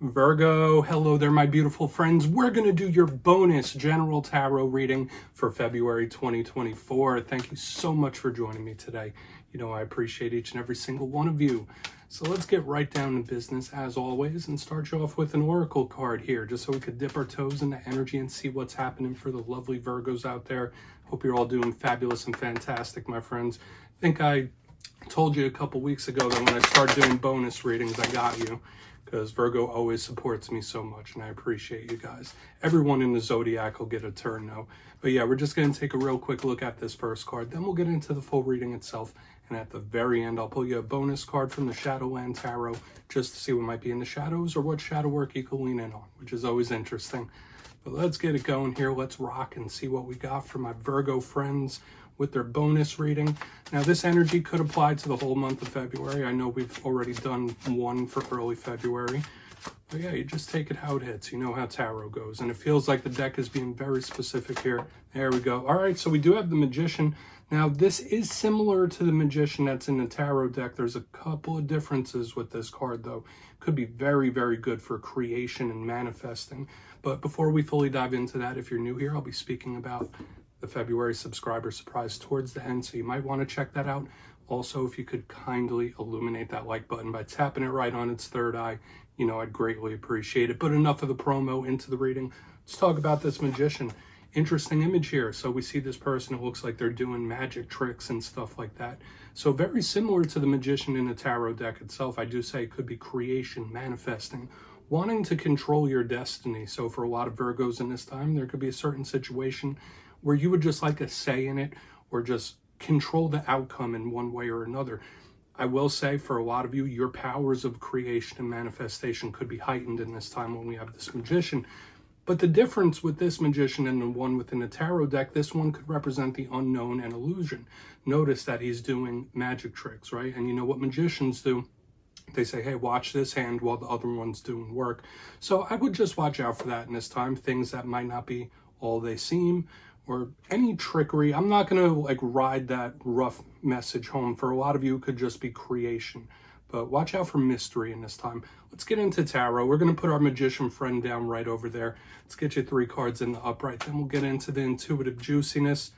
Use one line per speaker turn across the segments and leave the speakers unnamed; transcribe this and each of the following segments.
Virgo, hello there, my beautiful friends. We're going to do your bonus general tarot reading for February 2024. Thank you so much for joining me today. You know, I appreciate each and every single one of you. So let's get right down to business as always and start you off with an oracle card here, just so we could dip our toes into energy and see what's happening for the lovely Virgos out there. Hope you're all doing fabulous and fantastic, my friends. I think I told you a couple weeks ago that when I start doing bonus readings, I got you. Because Virgo always supports me so much, and I appreciate you guys. Everyone in the zodiac will get a turn though. But yeah, we're just going to take a real quick look at this first card. Then we'll get into the full reading itself. And at the very end, I'll pull you a bonus card from the Shadowland Tarot just to see what might be in the shadows or what shadow work you can lean in on, which is always interesting. But let's get it going here. Let's rock and see what we got for my Virgo friends with their bonus reading. Now, this energy could apply to the whole month of February. I know we've already done one for early February. But yeah, you just take it how it hits. You know how tarot goes. And it feels like the deck is being very specific here. There we go. All right, so we do have the Magician. Now, this is similar to the Magician that's in the tarot deck. There's a couple of differences with this card, though. Could be very, very good for creation and manifesting. But before we fully dive into that, if you're new here, I'll be speaking about the February subscriber surprise towards the end, so you might want to check that out. Also, if you could kindly illuminate that like button by tapping it right on its third eye, you know, I'd greatly appreciate it. But enough of the promo, into the reading. Let's talk about this Magician. Interesting image here. So we see this person, it looks like they're doing magic tricks and stuff like that. So very similar to the Magician in the tarot deck itself. I do say it could be creation, manifesting, wanting to control your destiny. So for a lot of Virgos in this time, there could be a certain situation where you would just like a say in it or just control the outcome in one way or another. I will say for a lot of you, your powers of creation and manifestation could be heightened in this time when we have this Magician. But the difference with this Magician and the one within the tarot deck, this one could represent the unknown and illusion. Notice that he's doing magic tricks, right? And you know what magicians do? They say, hey, watch this hand while the other one's doing work. So I would just watch out for that in this time, things that might not be all they seem, or any trickery. I'm not going to like ride that rough message home. For a lot of you, it could just be creation. But watch out for mystery in this time. Let's get into tarot. We're going to put our Magician friend down right over there. Let's get you 3 cards in the upright. Then we'll get into the intuitive juiciness.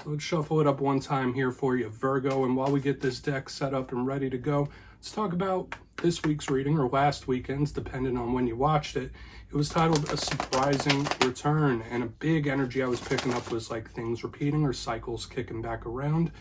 So let's shuffle it up one time here for you, Virgo. And while we get this deck set up and ready to go, let's talk about this week's reading, or last weekend's, depending on when you watched it. It was titled A Surprising Return, and a big energy I was picking up was like things repeating or cycles kicking back around.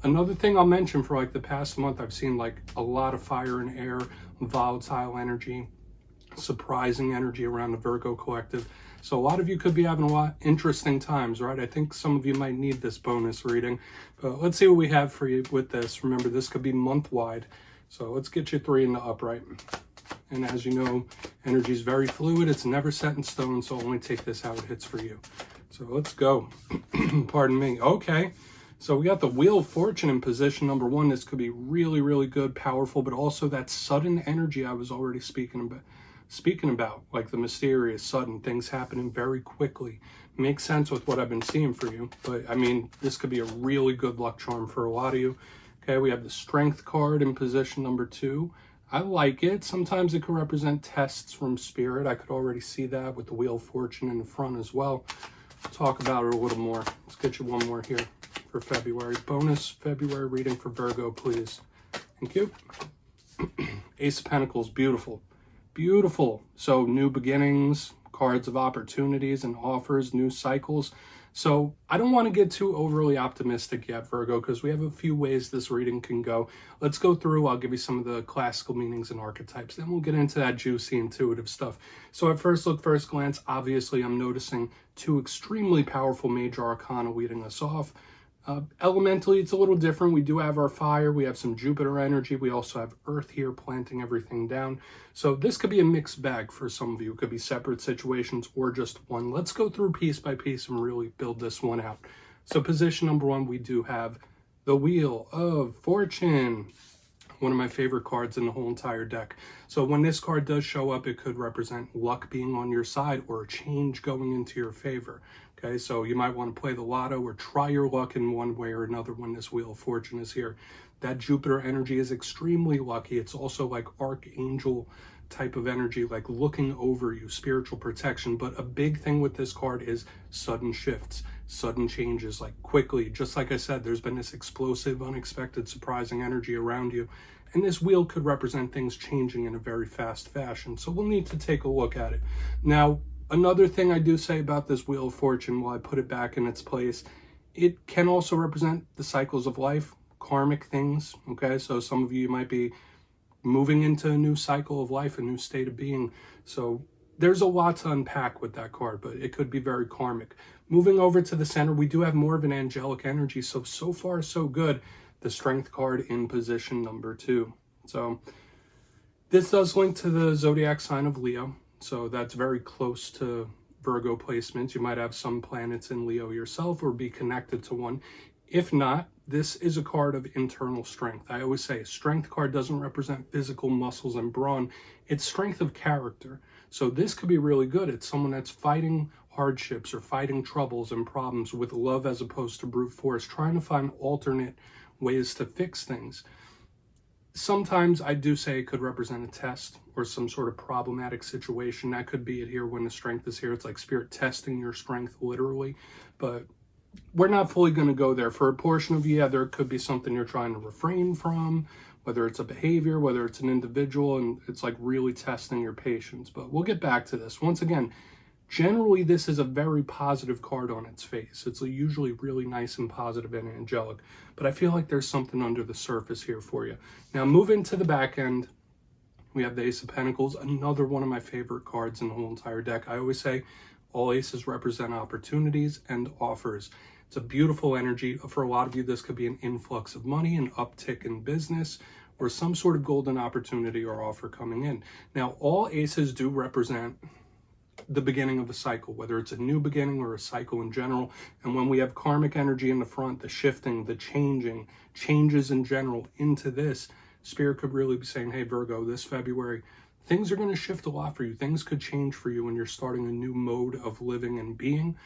Another thing I'll mention, for like the past month, I've seen like a lot of fire and air, volatile energy, surprising energy around the Virgo collective. So a lot of you could be having a lot interesting times, right? I think some of you might need this bonus reading. But let's see what we have for you with this. Remember, this could be month-wide. So let's get you 3 in the upright. And as you know, energy is very fluid. It's never set in stone, so only take this how it hits for you. So let's go. Pardon me. Okay. So we got the Wheel of Fortune in position number 1. This could be really, really good, powerful, but also that sudden energy I was already speaking about, like the mysterious, sudden things happening very quickly. Makes sense with what I've been seeing for you. But I mean, this could be a really good luck charm for a lot of you. Okay, we have the Strength card in position number 2. I like it. Sometimes it could represent tests from spirit. I could already see that with the Wheel of Fortune in the front as well. We'll talk about it a little more. Let's get you one more here for February. Bonus February reading for Virgo, please. Thank you. Ace of Pentacles, beautiful. Beautiful. So new beginnings, cards of opportunities and offers, new cycles. So I don't want to get too overly optimistic yet, Virgo, because we have a few ways this reading can go. Let's go through. I'll give you some of the classical meanings and archetypes. Then we'll get into that juicy, intuitive stuff. So at first look, first glance, obviously I'm noticing 2 extremely powerful major arcana leading us off. Elementally, it's a little different. We do have our fire. We have some Jupiter energy. We also have Earth here planting everything down. So this could be a mixed bag for some of you. It could be separate situations or just one. Let's go through piece by piece and really build this one out. So position number 1, we do have the Wheel of Fortune. One of my favorite cards in the whole entire deck. So when this card does show up, it could represent luck being on your side or a change going into your favor. Okay, so you might want to play the lotto or try your luck in one way or another when this Wheel of Fortune is here. That Jupiter energy is extremely lucky. It's also like archangel type of energy, like looking over you, spiritual protection. But a big thing with this card is sudden shifts, sudden changes, like quickly. Just like I said, there's been this explosive, unexpected, surprising energy around you. And this wheel could represent things changing in a very fast fashion. So we'll need to take a look at it. Now, another thing I do say about this Wheel of Fortune, while I put it back in its place, it can also represent the cycles of life, karmic things, okay? So some of you might be moving into a new cycle of life, a new state of being. So there's a lot to unpack with that card, but it could be very karmic. Moving over to the center, we do have more of an angelic energy. So far, so good. The Strength card in position number 2. So this does link to the zodiac sign of Leo. So that's very close to Virgo placements. You might have some planets in Leo yourself or be connected to one. If not, this is a card of internal strength. I always say a strength card doesn't represent physical muscles and brawn. It's strength of character. So this could be really good. It's someone that's fighting hardships or fighting troubles and problems with love as opposed to brute force, trying to find alternate ways to fix things. Sometimes I do say it could represent a test or some sort of problematic situation. That could be it here when the strength is here. It's like spirit testing your strength literally, but we're not fully going to go there. For a portion of you, yeah, there could be something you're trying to refrain from, whether it's a behavior, whether it's an individual, and it's like really testing your patience. But we'll get back to this. Once again, generally, this is a very positive card on its face. It's usually really nice and positive and angelic, but I feel like there's something under the surface here for you. Now, moving to the back end, we have the Ace of Pentacles, another one of my favorite cards in the whole entire deck. I always say all aces represent opportunities and offers. It's a beautiful energy. For a lot of you, this could be an influx of money, an uptick in business, or some sort of golden opportunity or offer coming in. Now, all aces do represent the beginning of a cycle, whether it's a new beginning or a cycle in general. And when we have karmic energy in the front, the shifting, the changing, changes in general into this, Spirit could really be saying, hey, Virgo, this February, things are going to shift a lot for you. Things could change for you when you're starting a new mode of living and being.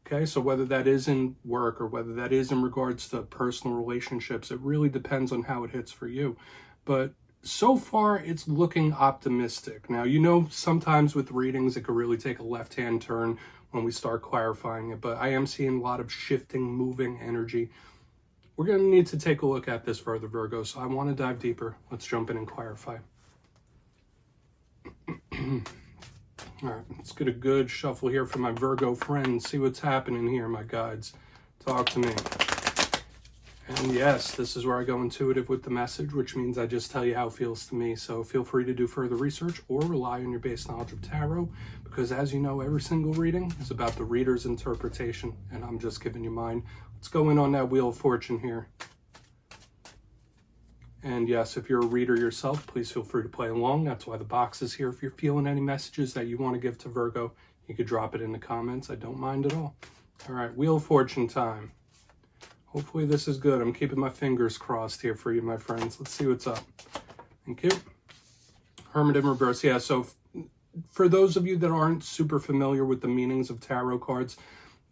Okay, so whether that is in work or whether that is in regards to personal relationships, it really depends on how it hits for you. But so far, it's looking optimistic. Now, you know, sometimes with readings, it could really take a left-hand turn when we start clarifying it, but I am seeing a lot of shifting, moving energy. We're going to need to take a look at this further, Virgo, so I want to dive deeper. Let's jump in and clarify. All right, let's get a good shuffle here for my Virgo friends. See what's happening here, my guides. Talk to me. And yes, this is where I go intuitive with the message, which means I just tell you how it feels to me. So feel free to do further research or rely on your base knowledge of tarot, because as you know, every single reading is about the reader's interpretation, and I'm just giving you mine. Let's go in on that Wheel of Fortune here. And yes, if you're a reader yourself, please feel free to play along. That's why the box is here. If you're feeling any messages that you want to give to Virgo, you could drop it in the comments. I don't mind at all. All right, Wheel of Fortune time. Hopefully this is good. I'm keeping my fingers crossed here for you, my friends. Let's see what's up. Thank you. Hermit in reverse. Yeah, so for those of you that aren't super familiar with the meanings of tarot cards,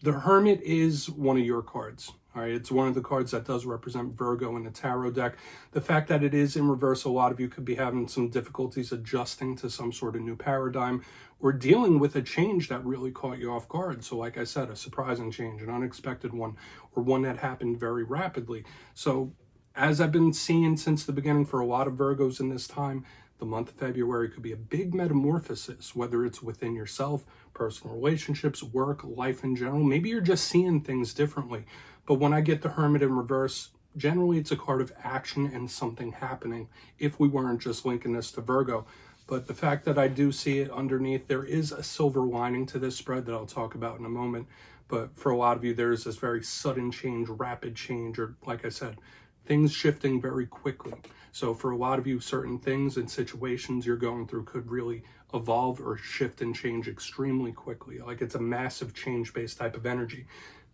the Hermit is one of your cards. All right, it's one of the cards that does represent Virgo in the tarot deck. The fact that it is in reverse, a lot of you could be having some difficulties adjusting to some sort of new paradigm or dealing with a change that really caught you off guard. So like I said, a surprising change, an unexpected one, or one that happened very rapidly. So as I've been seeing since the beginning for a lot of Virgos in this time, the month of February could be a big metamorphosis, whether it's within yourself, personal relationships, work, life in general. Maybe you're just seeing things differently. But when I get the Hermit in reverse, generally it's a card of action and something happening, if we weren't just linking this to Virgo. But the fact that I do see it underneath, there is a silver lining to this spread that I'll talk about in a moment. But for a lot of you, there's this very sudden change, rapid change, or like I said, things shifting very quickly. So for a lot of you, certain things and situations you're going through could really evolve or shift and change extremely quickly. Like it's a massive change-based type of energy.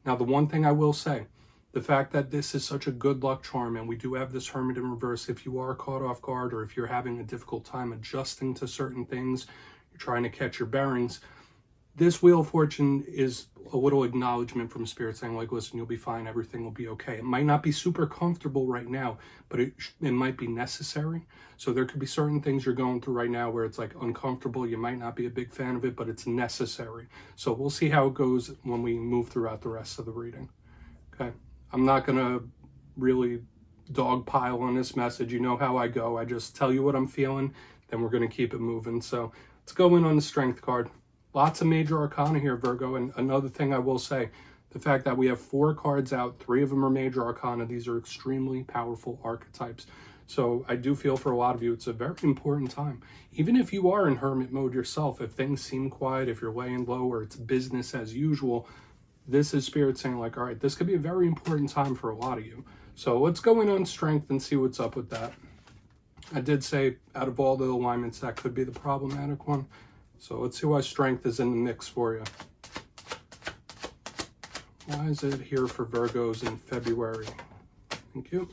Now, the one thing I will say, the fact that this is such a good luck charm, and we do have this Hermit in reverse, if you are caught off guard or if you're having a difficult time adjusting to certain things, you're trying to catch your bearings, this Wheel of Fortune is a little acknowledgement from Spirit saying, like, listen, you'll be fine. Everything will be okay. It might not be super comfortable right now, but it might be necessary. So there could be certain things you're going through right now where it's like uncomfortable. You might not be a big fan of it, but it's necessary. So we'll see how it goes when we move throughout the rest of the reading. Okay. I'm not going to really dogpile on this message. You know how I go. I just tell you what I'm feeling, then we're going to keep it moving. So let's go in on the Strength card. Lots of major arcana here, Virgo. And another thing I will say, the fact that we have 4 cards out, 3 of them are major arcana. These are extremely powerful archetypes. So I do feel for a lot of you, it's a very important time. Even if you are in hermit mode yourself, if things seem quiet, if you're laying low or it's business as usual, this is Spirit saying like, all right, this could be a very important time for a lot of you. So let's go in on Strength and see what's up with that. I did say out of all the alignments, that could be the problematic one. So let's see why Strength is in the mix for you. Why is it here for Virgos in February? Thank you.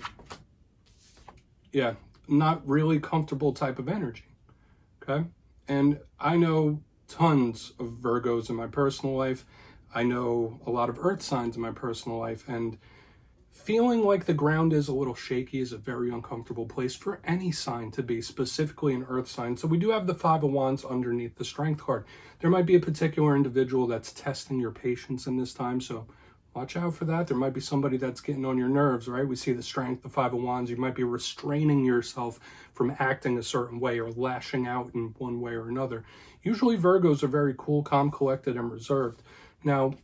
Yeah, not really comfortable type of energy. Okay. And I know tons of Virgos in my personal life. I know a lot of earth signs in my personal life, and feeling like the ground is a little shaky is a very uncomfortable place for any sign to be, specifically an earth sign. So we do have the 5 of Wands underneath the Strength card. There might be a particular individual that's testing your patience in this time, so watch out for that. There might be somebody that's getting on your nerves, right? We see the Strength, the 5 of Wands. You might be restraining yourself from acting a certain way or lashing out in one way or another. Usually Virgos are very cool, calm, collected, and reserved. Now,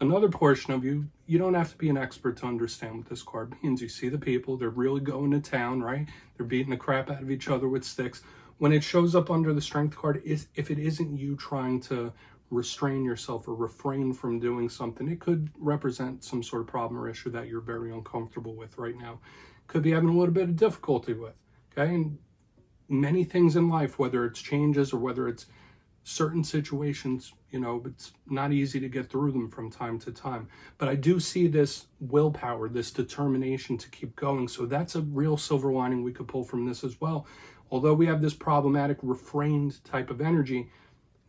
another portion of you, you don't have to be an expert to understand what this card means. You see the people, they're really going to town, right? They're beating the crap out of each other with sticks. When it shows up under the Strength card, if it isn't you trying to restrain yourself or refrain from doing something, it could represent some sort of problem or issue that you're very uncomfortable with right now. Could be having a little bit of difficulty with, okay? And many things in life, whether it's changes or whether it's certain situations, you know, it's not easy to get through them from time to time. But I do see this willpower, this determination to keep going. So that's a real silver lining we could pull from this as well. Although we have this problematic, refrained type of energy,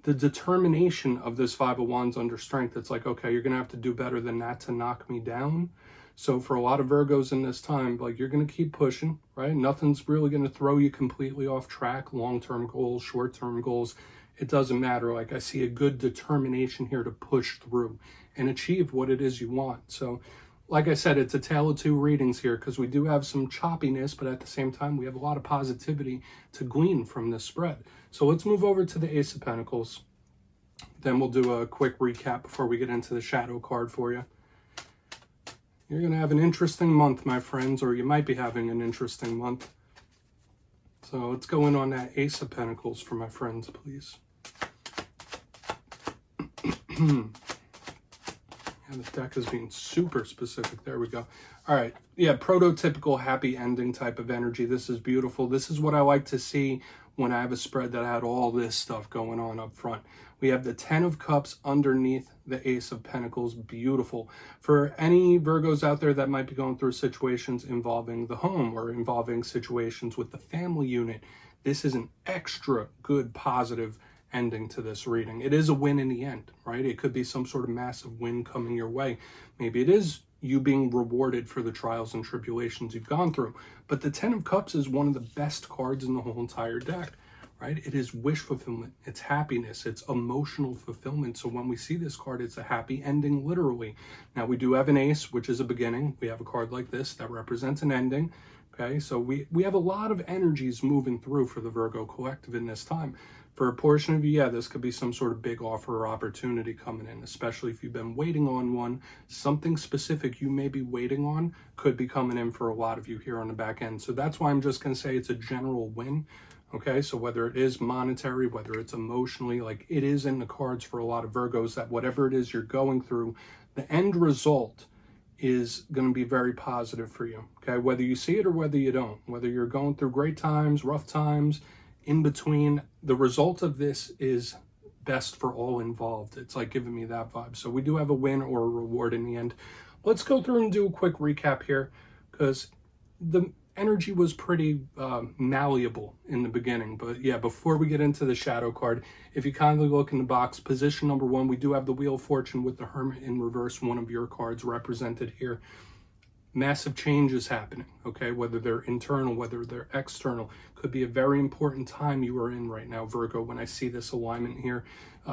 the determination of this 5 of Wands under Strength, it's like, okay, you're going to have to do better than that to knock me down. So for a lot of Virgos in this time, like, you're going to keep pushing, right? Nothing's really going to throw you completely off track. Long-term goals, short-term goals, it doesn't matter. Like, I see a good determination here to push through and achieve what it is you want. So like I said, it's a tale of 2 readings here because we do have some choppiness, but at the same time, we have a lot of positivity to glean from this spread. So let's move over to the Ace of Pentacles. Then we'll do a quick recap before we get into the Shadow card for you. You're going to have an interesting month, my friends, or you might be having an interesting month. So let's go in on that Ace of Pentacles for my friends, please. And the deck is being super specific. There we go. All right. Yeah, prototypical happy ending type of energy. This is beautiful. This is what I like to see when I have a spread that had all this stuff going on up front. We have the 10 of Cups underneath the Ace of Pentacles. Beautiful. For any Virgos out there that might be going through situations involving the home or involving situations with the family unit, this is an extra good, positive ending to this reading. It is a win in the end, right? It could be some sort of massive win coming your way. Maybe it is you being rewarded for the trials and tribulations you've gone through. But the 10 of Cups is one of the best cards in the whole entire deck, right? It is wish fulfillment. It's happiness. It's emotional fulfillment. So when we see this card, it's a happy ending, literally. Now, we do have an ace, which is a beginning. We have a card like this that represents an ending. Okay, so we have a lot of energies moving through for the Virgo collective in this time. For a portion of you, yeah, this could be some sort of big offer or opportunity coming in, especially if you've been waiting on one. Something specific you may be waiting on could be coming in for a lot of you here on the back end. So that's why I'm just going to say it's a general win. Okay, so whether it is monetary, whether it's emotionally, like, it is in the cards for a lot of Virgos that whatever it is you're going through, the end result is going to be very positive for you. Okay, whether you see it or whether you don't, whether you're going through great times, rough times, in between, the result of this is best for all involved. It's like giving me that vibe. So we do have a win or a reward in the end. Let's go through and do a quick recap here, because the energy was pretty malleable in the beginning. But yeah, before we get into the shadow card, if you kindly look in the box, position number 1, we do have the Wheel of Fortune with the Hermit in reverse, one of your cards represented here. Massive changes happening, okay? Whether they're internal, whether they're external, could be a very important time you are in right now, Virgo. When I see this alignment here,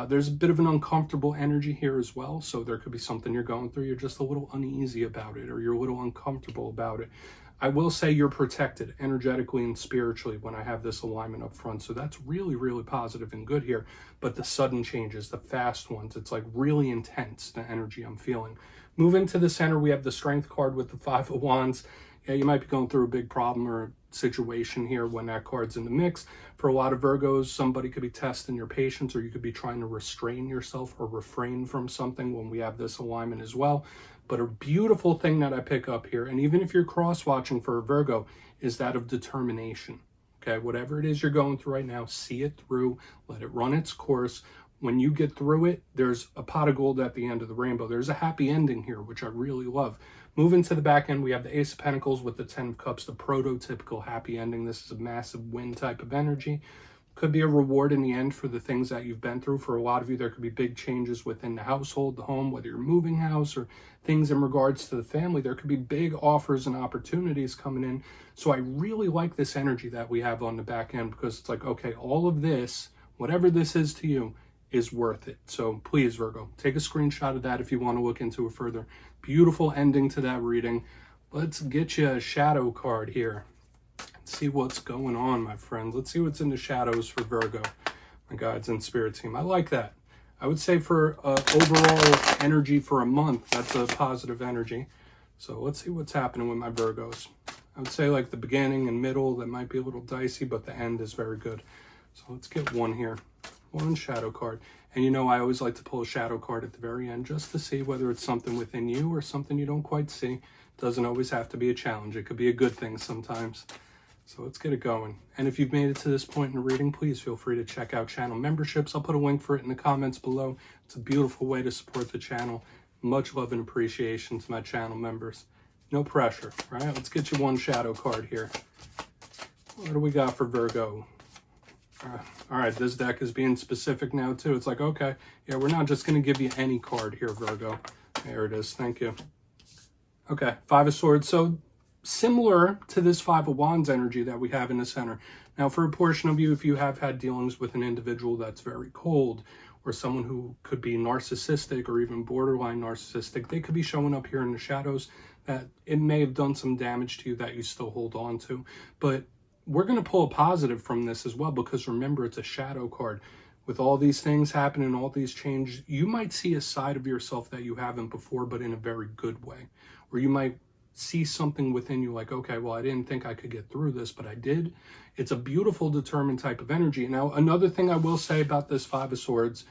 there's a bit of an uncomfortable energy here as well. So there could be something you're going through. You're just a little uneasy about it, or you're a little uncomfortable about it. I will say you're protected energetically and spiritually when I have this alignment up front. So that's really, really positive and good here. But the sudden changes, the fast ones, it's like really intense, the energy I'm feeling. Moving to the center, we have the Strength card with the 5 of Wands. Yeah, you might be going through a big problem or situation here when that card's in the mix. For a lot of Virgos, somebody could be testing your patience, or you could be trying to restrain yourself or refrain from something when we have this alignment as well. But a beautiful thing that I pick up here, and even if you're cross-watching for a Virgo, is that of determination. Okay, whatever it is you're going through right now, see it through, let it run its course. When you get through it, there's a pot of gold at the end of the rainbow. There's a happy ending here, which I really love. Moving to the back end, we have the Ace of Pentacles with the 10 of Cups, the prototypical happy ending. This is a massive win type of energy. Could be a reward in the end for the things that you've been through. For a lot of you, there could be big changes within the household, the home, whether you're moving house or things in regards to the family. There could be big offers and opportunities coming in. So I really like this energy that we have on the back end, because it's like, okay, all of this, whatever this is to you, is worth it. So please, Virgo, take a screenshot of that if you want to look into it further. Beautiful ending to that reading. Let's get you a shadow card here. Let's see what's going on, my friends. Let's see what's in the shadows for Virgo, my guides and spirit team. I like that. I would say for overall energy for a month, that's a positive energy. So let's see what's happening with my Virgos. I would say like the beginning and middle, that might be a little dicey, but the end is very good. So let's get one here. One shadow card. And you know, I always like to pull a shadow card at the very end just to see whether it's something within you or something you don't quite see. It doesn't always have to be a challenge. It could be a good thing sometimes. So let's get it going. And if you've made it to this point in the reading, please feel free to check out channel memberships. I'll put a link for it in the comments below. It's a beautiful way to support the channel. Much love and appreciation to my channel members. No pressure, right? Let's get you one shadow card here. What do we got for Virgo? All right, this deck is being specific now too. It's like, okay, yeah, we're not just going to give you any card here, Virgo. There it is. Thank you. Okay, 5 of Swords. So similar to this 5 of Wands energy that we have in the center. Now, for a portion of you, if you have had dealings with an individual that's very cold, or someone who could be narcissistic or even borderline narcissistic, they could be showing up here in the shadows, that it may have done some damage to you that you still hold on to. But we're going to pull a positive from this as well, because remember, it's a shadow card. With all these things happening, all these changes, you might see a side of yourself that you haven't before, but in a very good way. Or you might see something within you like, okay, well, I didn't think I could get through this, but I did. It's a beautiful, determined type of energy. Now, another thing I will say about this 5 of Swords,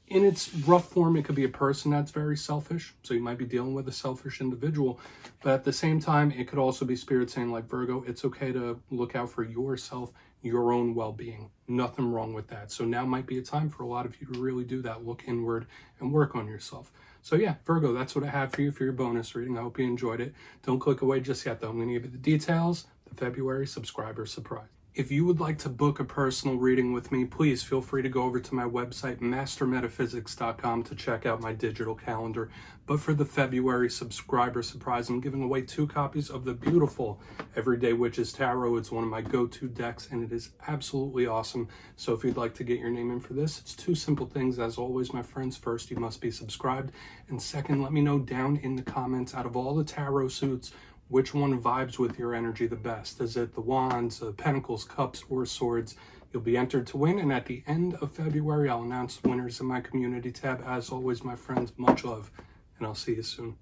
in its rough form, it could be a person that's very selfish. So you might be dealing with a selfish individual. But at the same time, it could also be spirit saying, like, Virgo, it's okay to look out for yourself, your own well-being. Nothing wrong with that. So now might be a time for a lot of you to really do that. Look inward and work on yourself. So yeah, Virgo, that's what I have for you for your bonus reading. I hope you enjoyed it. Don't click away just yet, though. I'm going to give you the details, the February subscriber surprise. If you would like to book a personal reading with me, please feel free to go over to my website, mastermetaphysics.com, to check out my digital calendar. But for the February subscriber surprise, I'm giving away 2 copies of the beautiful Everyday Witches Tarot. It's one of my go-to decks, and it is absolutely awesome. So if you'd like to get your name in for this, it's 2 simple things. As always, my friends, first, you must be subscribed. And second, let me know down in the comments, out of all the tarot suits, which one vibes with your energy the best? Is it the Wands, the Pentacles, Cups, or Swords? You'll be entered to win, and at the end of February, I'll announce the winners in my community tab. As always, my friends, much love, and I'll see you soon.